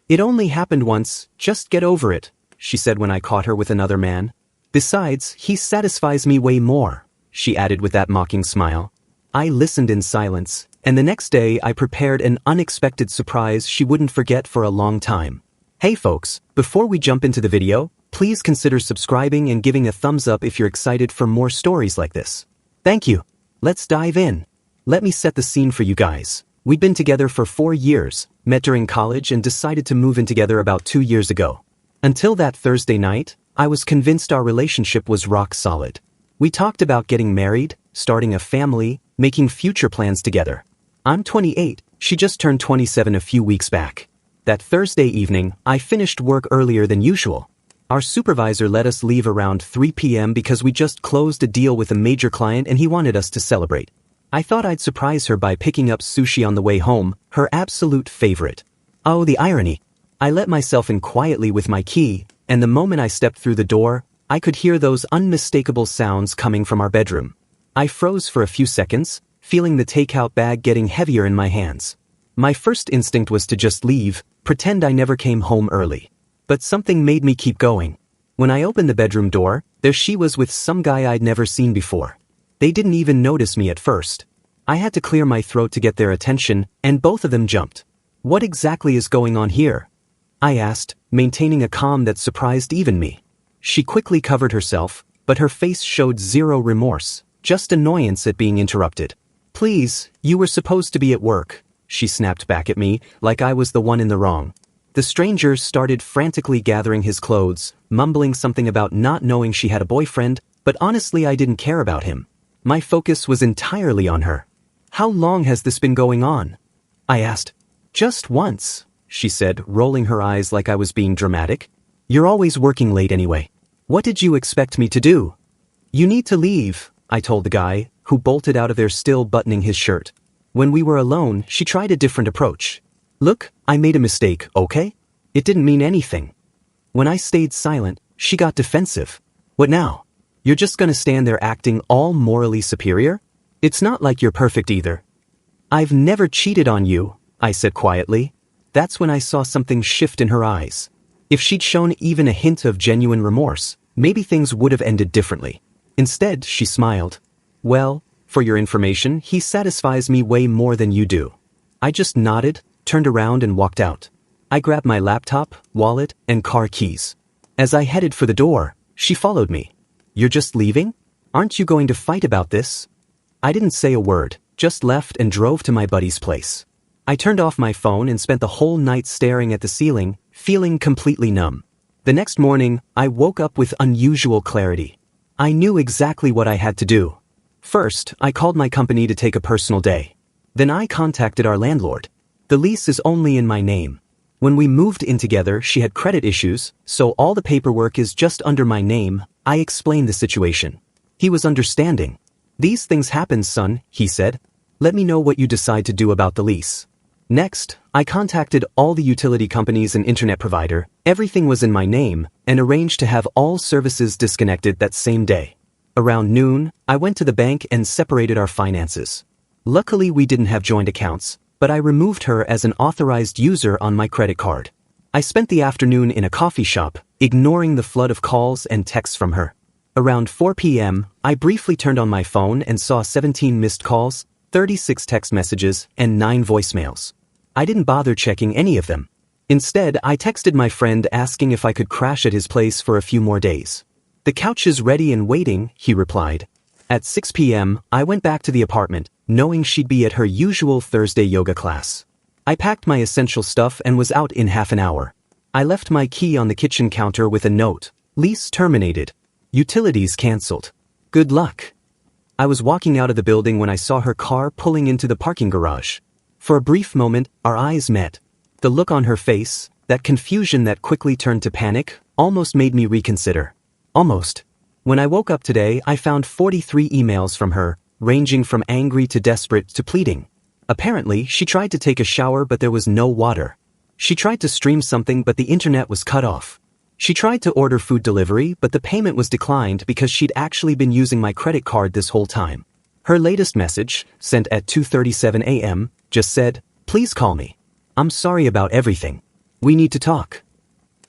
"It only happened once, just get over it," she said when I caught her with another man. "Besides, he satisfies me way more," she added with that mocking smile. I listened in silence, and the next day I prepared an unexpected surprise she wouldn't forget for a long time. Hey folks, before we jump into the video, please consider subscribing and giving a thumbs up if you're excited for more stories like this. Thank you. Let's dive in. Let me set the scene for you guys. We'd been together for 4 years, met during college and decided to move in together about 2 years ago. Until that Thursday night, I was convinced our relationship was rock solid. We talked about getting married, starting a family, making future plans together. I'm 28, she just turned 27 a few weeks back. That Thursday evening, I finished work earlier than usual. Our supervisor let us leave around 3 p.m. because we just closed a deal with a major client and he wanted us to celebrate. I thought I'd surprise her by picking up sushi on the way home, her absolute favorite. Oh, the irony. I let myself in quietly with my key, and the moment I stepped through the door, I could hear those unmistakable sounds coming from our bedroom. I froze for a few seconds, feeling the takeout bag getting heavier in my hands. My first instinct was to just leave, pretend I never came home early. But something made me keep going. When I opened the bedroom door, there she was with some guy I'd never seen before. They didn't even notice me at first. I had to clear my throat to get their attention, and both of them jumped. "What exactly is going on here?" I asked, maintaining a calm that surprised even me. She quickly covered herself, but her face showed zero remorse, just annoyance at being interrupted. "Please, you were supposed to be at work," she snapped back at me, like I was the one in the wrong. The stranger started frantically gathering his clothes, mumbling something about not knowing she had a boyfriend, but honestly I didn't care about him. My focus was entirely on her. "How long has this been going on?" I asked. "Just once," she said, rolling her eyes like I was being dramatic. "You're always working late anyway. What did you expect me to do?" "You need to leave," I told the guy, who bolted out of there still buttoning his shirt. When we were alone, she tried a different approach. "Look, I made a mistake, okay? It didn't mean anything." When I stayed silent, she got defensive. "What now? You're just gonna stand there acting all morally superior? It's not like you're perfect either." "I've never cheated on you," I said quietly. That's when I saw something shift in her eyes. If she'd shown even a hint of genuine remorse, maybe things would have ended differently. Instead, she smiled. "Well, for your information, he satisfies me way more than you do." I just nodded, turned around and walked out. I grabbed my laptop, wallet, and car keys. As I headed for the door, she followed me. "You're just leaving? Aren't you going to fight about this?" I didn't say a word, just left and drove to my buddy's place. I turned off my phone and spent the whole night staring at the ceiling, feeling completely numb. The next morning, I woke up with unusual clarity. I knew exactly what I had to do. First, I called my company to take a personal day. Then I contacted our landlord. The lease is only in my name. When we moved in together, she had credit issues, so all the paperwork is just under my name. I explained the situation. He was understanding. "These things happen, son," he said. "Let me know what you decide to do about the lease." Next, I contacted all the utility companies and internet provider. Everything was in my name, and arranged to have all services disconnected that same day. Around noon, I went to the bank and separated our finances. Luckily, we didn't have joint accounts, but I removed her as an authorized user on my credit card. I spent the afternoon in a coffee shop, ignoring the flood of calls and texts from her. Around 4 p.m., I briefly turned on my phone and saw 17 missed calls, 36 text messages, and 9 voicemails. I didn't bother checking any of them. Instead, I texted my friend asking if I could crash at his place for a few more days. "The couch is ready and waiting," he replied. At 6 p.m., I went back to the apartment, knowing she'd be at her usual Thursday yoga class. I packed my essential stuff and was out in half an hour. I left my key on the kitchen counter with a note. "Lease terminated. Utilities canceled. Good luck." I was walking out of the building when I saw her car pulling into the parking garage. For a brief moment, our eyes met. The look on her face, that confusion that quickly turned to panic, almost made me reconsider. Almost. When I woke up today, I found 43 emails from her, ranging from angry to desperate to pleading. Apparently, she tried to take a shower but there was no water. She tried to stream something but the internet was cut off. She tried to order food delivery but the payment was declined because she'd actually been using my credit card this whole time. Her latest message, sent at 2:37 a.m., just said, "Please call me. I'm sorry about everything." We need to talk.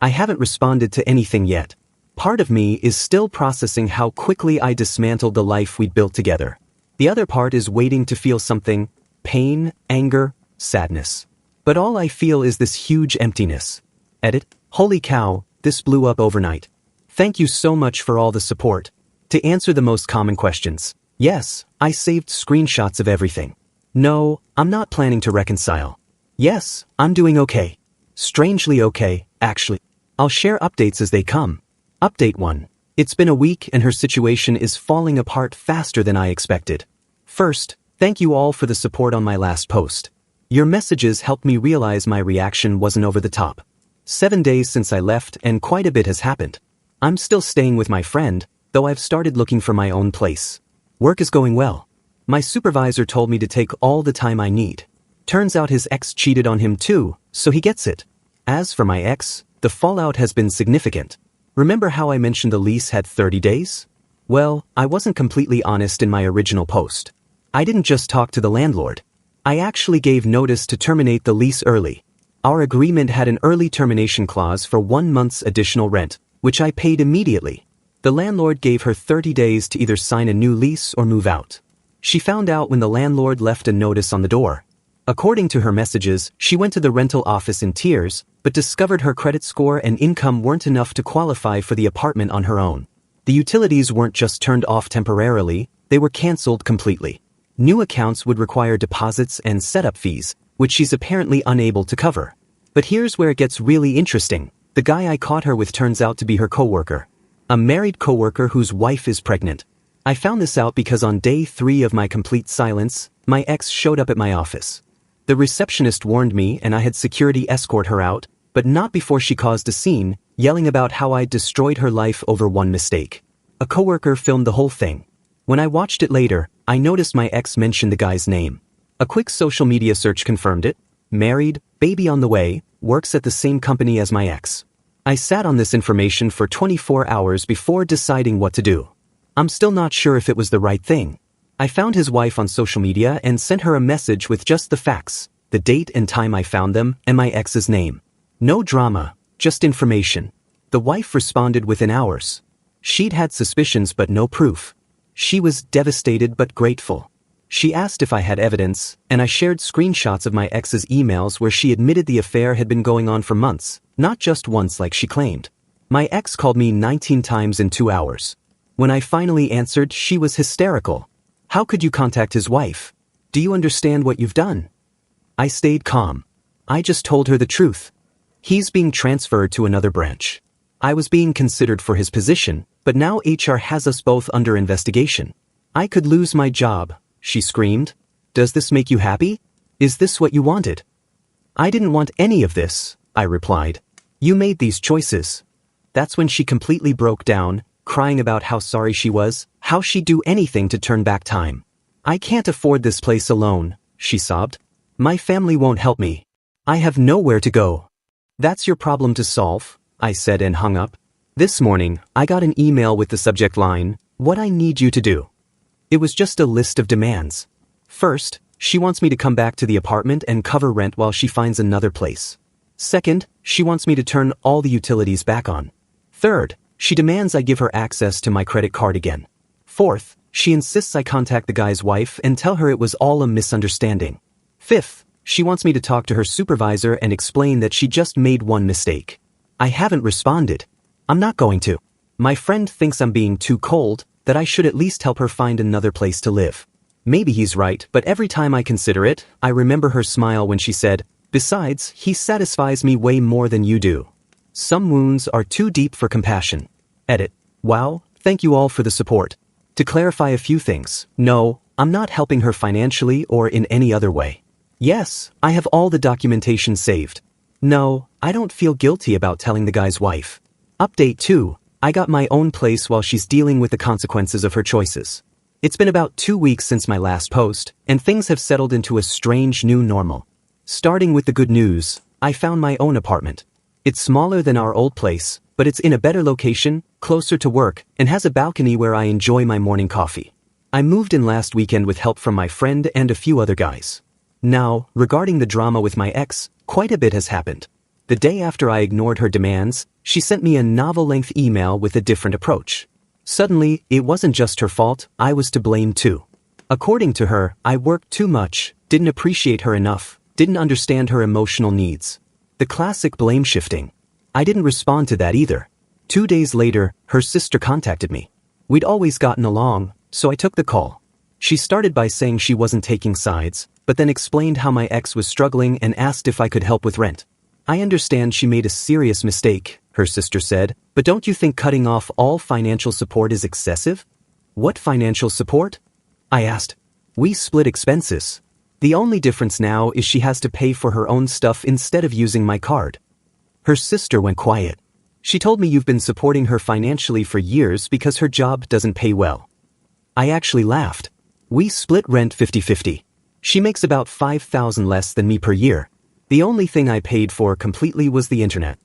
I haven't responded to anything yet. Part of me is still processing how quickly I dismantled the life we'd built together. The other part is waiting to feel something: pain, anger, sadness. But all I feel is this huge emptiness. Edit. Holy cow, this blew up overnight. Thank you so much for all the support. To answer the most common questions. Yes, I saved screenshots of everything. No, I'm not planning to reconcile. Yes, I'm doing okay. Strangely okay, actually. I'll share updates as they come. Update 1. It's been a week and her situation is falling apart faster than I expected. First, thank you all for the support on my last post. Your messages helped me realize my reaction wasn't over the top. 7 days since I left and quite a bit has happened. I'm still staying with my friend, though I've started looking for my own place. Work is going well. My supervisor told me to take all the time I need. Turns out his ex cheated on him too, so he gets it. As for my ex, the fallout has been significant. Remember how I mentioned the lease had 30 days? Well, I wasn't completely honest in my original post. I didn't just talk to the landlord. I actually gave notice to terminate the lease early. Our agreement had an early termination clause for 1 month's additional rent, which I paid immediately. The landlord gave her 30 days to either sign a new lease or move out. She found out when the landlord left a notice on the door. According to her messages, she went to the rental office in tears, but discovered her credit score and income weren't enough to qualify for the apartment on her own. The utilities weren't just turned off temporarily, they were canceled completely. New accounts would require deposits and setup fees, which she's apparently unable to cover. But here's where it gets really interesting. The guy I caught her with turns out to be her coworker. A married coworker whose wife is pregnant. I found this out because on day 3 of my complete silence, my ex showed up at my office. The receptionist warned me and I had security escort her out, but not before she caused a scene, yelling about how I destroyed her life over one mistake. A coworker filmed the whole thing. When I watched it later, I noticed my ex mentioned the guy's name. A quick social media search confirmed it. Married, baby on the way, works at the same company as my ex. I sat on this information for 24 hours before deciding what to do. I'm still not sure if it was the right thing. I found his wife on social media and sent her a message with just the facts, the date and time I found them, and my ex's name. No drama, just information. The wife responded within hours. She'd had suspicions but no proof. She was devastated but grateful. She asked if I had evidence, and I shared screenshots of my ex's emails where she admitted the affair had been going on for months, not just once like she claimed. My ex called me 19 times in 2 hours. When I finally answered, she was hysterical. How could you contact his wife? Do you understand what you've done? I stayed calm. I just told her the truth. He's being transferred to another branch. I was being considered for his position, but now HR has us both under investigation. I could lose my job, she screamed. Does this make you happy? Is this what you wanted? I didn't want any of this, I replied. You made these choices. That's when she completely broke down, crying about how sorry she was, how she'd do anything to turn back time. I can't afford this place alone, she sobbed. My family won't help me. I have nowhere to go. That's your problem to solve, I said and hung up. This morning, I got an email with the subject line, "What I need you to do." It was just a list of demands. First, she wants me to come back to the apartment and cover rent while she finds another place. Second, she wants me to turn all the utilities back on. Third, she demands I give her access to my credit card again. Fourth, she insists I contact the guy's wife and tell her it was all a misunderstanding. Fifth, she wants me to talk to her supervisor and explain that she just made one mistake. I haven't responded. I'm not going to. My friend thinks I'm being too cold, that I should at least help her find another place to live. Maybe he's right, but every time I consider it, I remember her smile when she said, "Besides, he satisfies me way more than you do." Some wounds are too deep for compassion. Edit. Wow, thank you all for the support. To clarify a few things, no, I'm not helping her financially or in any other way. Yes, I have all the documentation saved. No, I don't feel guilty about telling the guy's wife. Update 2, I got my own place while she's dealing with the consequences of her choices. It's been about 2 weeks since my last post, and things have settled into a strange new normal. Starting with the good news, I found my own apartment. It's smaller than our old place, but it's in a better location, closer to work, and has a balcony where I enjoy my morning coffee. I moved in last weekend with help from my friend and a few other guys. Now, regarding the drama with my ex, quite a bit has happened. The day after I ignored her demands, she sent me a novel-length email with a different approach. Suddenly, it wasn't just her fault, I was to blame too. According to her, I worked too much, didn't appreciate her enough, didn't understand her emotional needs. The classic blame shifting. I didn't respond to that either. 2 days later, her sister contacted me. We'd always gotten along, so I took the call. She started by saying she wasn't taking sides, but then explained how my ex was struggling and asked if I could help with rent. I understand she made a serious mistake, her sister said, but don't you think cutting off all financial support is excessive? What financial support? I asked. We split expenses. The only difference now is she has to pay for her own stuff instead of using my card. Her sister went quiet. She told me you've been supporting her financially for years because her job doesn't pay well. I actually laughed. We split rent 50-50. She makes about $5,000 less than me per year. The only thing I paid for completely was the internet.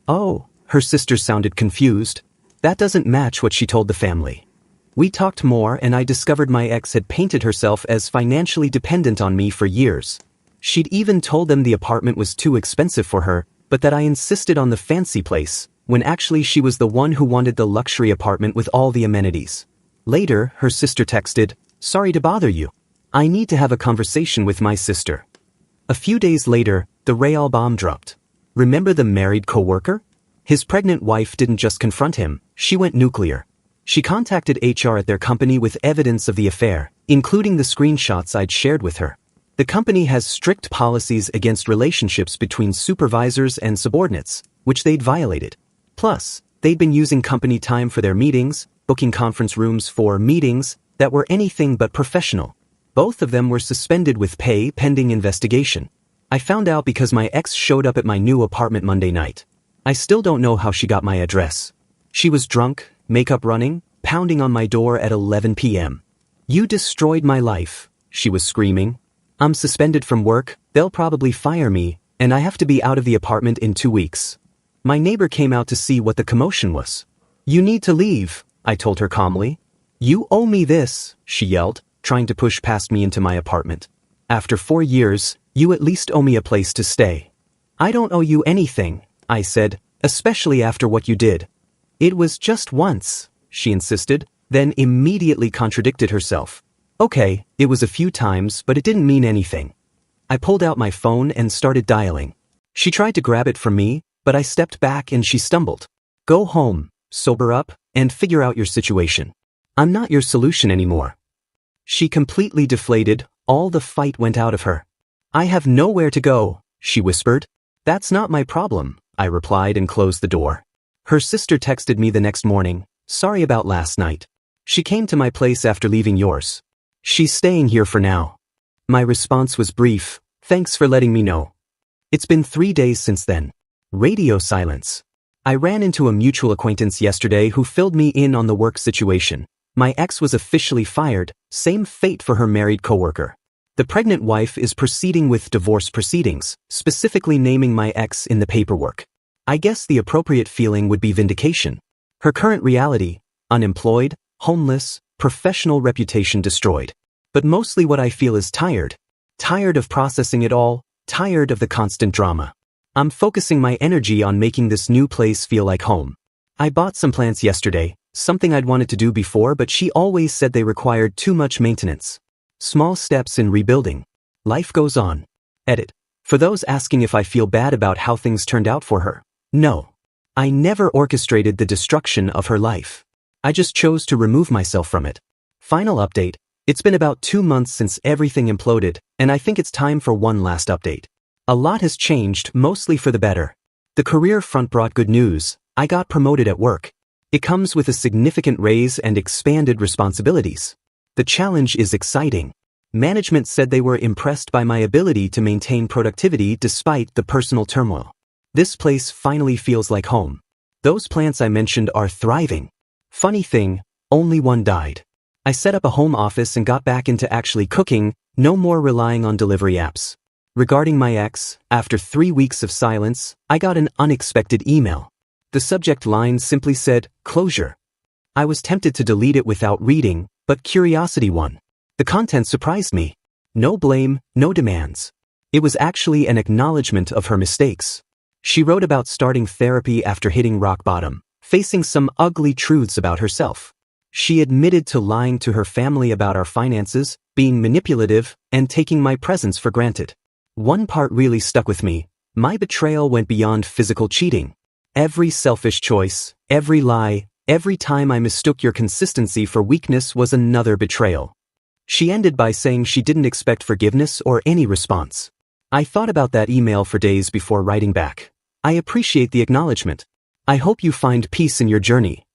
Oh, her sister sounded confused. That doesn't match what she told the family. We talked more and I discovered my ex had painted herself as financially dependent on me for years. She'd even told them the apartment was too expensive for her, but that I insisted on the fancy place, when actually she was the one who wanted the luxury apartment with all the amenities. Later, her sister texted, "Sorry to bother you. I need to have a conversation with my sister." A few days later, the Real bomb dropped. Remember the married coworker? His pregnant wife didn't just confront him, she went nuclear. She contacted HR at their company with evidence of the affair, including the screenshots I'd shared with her. The company has strict policies against relationships between supervisors and subordinates, which they'd violated. Plus, they'd been using company time for their meetings, booking conference rooms for meetings that were anything but professional. Both of them were suspended with pay pending investigation. I found out because my ex showed up at my new apartment Monday night. I still don't know how she got my address. She was drunk, makeup running, pounding on my door at 11 p.m. "You destroyed my life," she was screaming. "I'm suspended from work, they'll probably fire me, and I have to be out of the apartment in 2 weeks." My neighbor came out to see what the commotion was. "You need to leave," I told her calmly. "You owe me this," she yelled, trying to push past me into my apartment. "After 4 years, you at least owe me a place to stay." "I don't owe you anything," I said, "especially after what you did." "It was just once," she insisted, then immediately contradicted herself. "Okay, it was a few times, but it didn't mean anything." I pulled out my phone and started dialing. She tried to grab it from me, but I stepped back and she stumbled. "Go home, sober up, and figure out your situation. I'm not your solution anymore." She completely deflated, all the fight went out of her. "I have nowhere to go," she whispered. "That's not my problem," I replied and closed the door. Her sister texted me the next morning, "Sorry about last night. She came to my place after leaving yours. She's staying here for now." My response was brief, "Thanks for letting me know." It's been 3 days since then. Radio silence. I ran into a mutual acquaintance yesterday who filled me in on the work situation. My ex was officially fired, same fate for her married coworker. The pregnant wife is proceeding with divorce proceedings, specifically naming my ex in the paperwork. I guess the appropriate feeling would be vindication. Her current reality, unemployed, homeless, professional reputation destroyed. But mostly what I feel is tired. Tired of processing it all, tired of the constant drama. I'm focusing my energy on making this new place feel like home. I bought some plants yesterday, something I'd wanted to do before, but she always said they required too much maintenance. Small steps in rebuilding. Life goes on. Edit. For those asking if I feel bad about how things turned out for her. No. I never orchestrated the destruction of her life. I just chose to remove myself from it. Final update. It's been about 2 months since everything imploded, and I think it's time for one last update. A lot has changed, mostly for the better. The career front brought good news. I got promoted at work. It comes with a significant raise and expanded responsibilities. The challenge is exciting. Management said they were impressed by my ability to maintain productivity despite the personal turmoil. This place finally feels like home. Those plants I mentioned are thriving. Funny thing, only one died. I set up a home office and got back into actually cooking, no more relying on delivery apps. Regarding my ex, after 3 weeks of silence, I got an unexpected email. The subject line simply said, "Closure." I was tempted to delete it without reading, but curiosity won. The content surprised me. No blame, no demands. It was actually an acknowledgement of her mistakes. She wrote about starting therapy after hitting rock bottom, facing some ugly truths about herself. She admitted to lying to her family about our finances, being manipulative, and taking my presence for granted. One part really stuck with me. My betrayal went beyond physical cheating. Every selfish choice, every lie, every time I mistook your consistency for weakness was another betrayal. She ended by saying she didn't expect forgiveness or any response. I thought about that email for days before writing back. I appreciate the acknowledgement. I hope you find peace in your journey.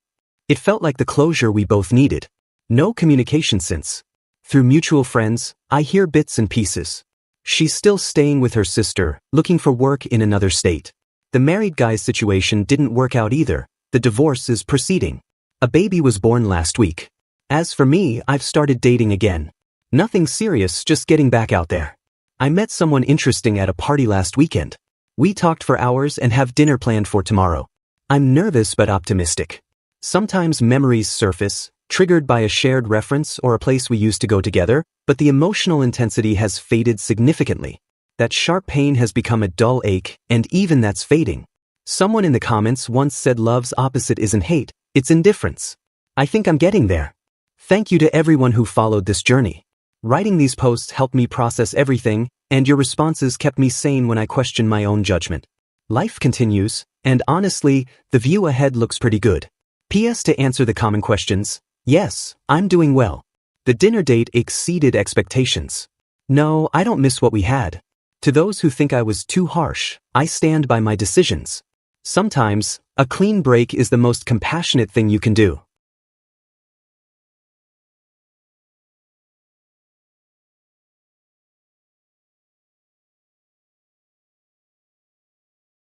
It felt like the closure we both needed. No communication since. Through mutual friends, I hear bits and pieces. She's still staying with her sister, looking for work in another state. The married guy's situation didn't work out either. The divorce is proceeding. A baby was born last week. As for me, I've started dating again. Nothing serious, just getting back out there. I met someone interesting at a party last weekend. We talked for hours and have dinner planned for tomorrow. I'm nervous but optimistic. Sometimes memories surface, triggered by a shared reference or a place we used to go together, but the emotional intensity has faded significantly. That sharp pain has become a dull ache, and even that's fading. Someone in the comments once said love's opposite isn't hate, it's indifference. I think I'm getting there. Thank you to everyone who followed this journey. Writing these posts helped me process everything, and your responses kept me sane when I questioned my own judgment. Life continues, and honestly, the view ahead looks pretty good. P.S. To answer the common questions, yes, I'm doing well. The dinner date exceeded expectations. No, I don't miss what we had. To those who think I was too harsh, I stand by my decisions. Sometimes, a clean break is the most compassionate thing you can do.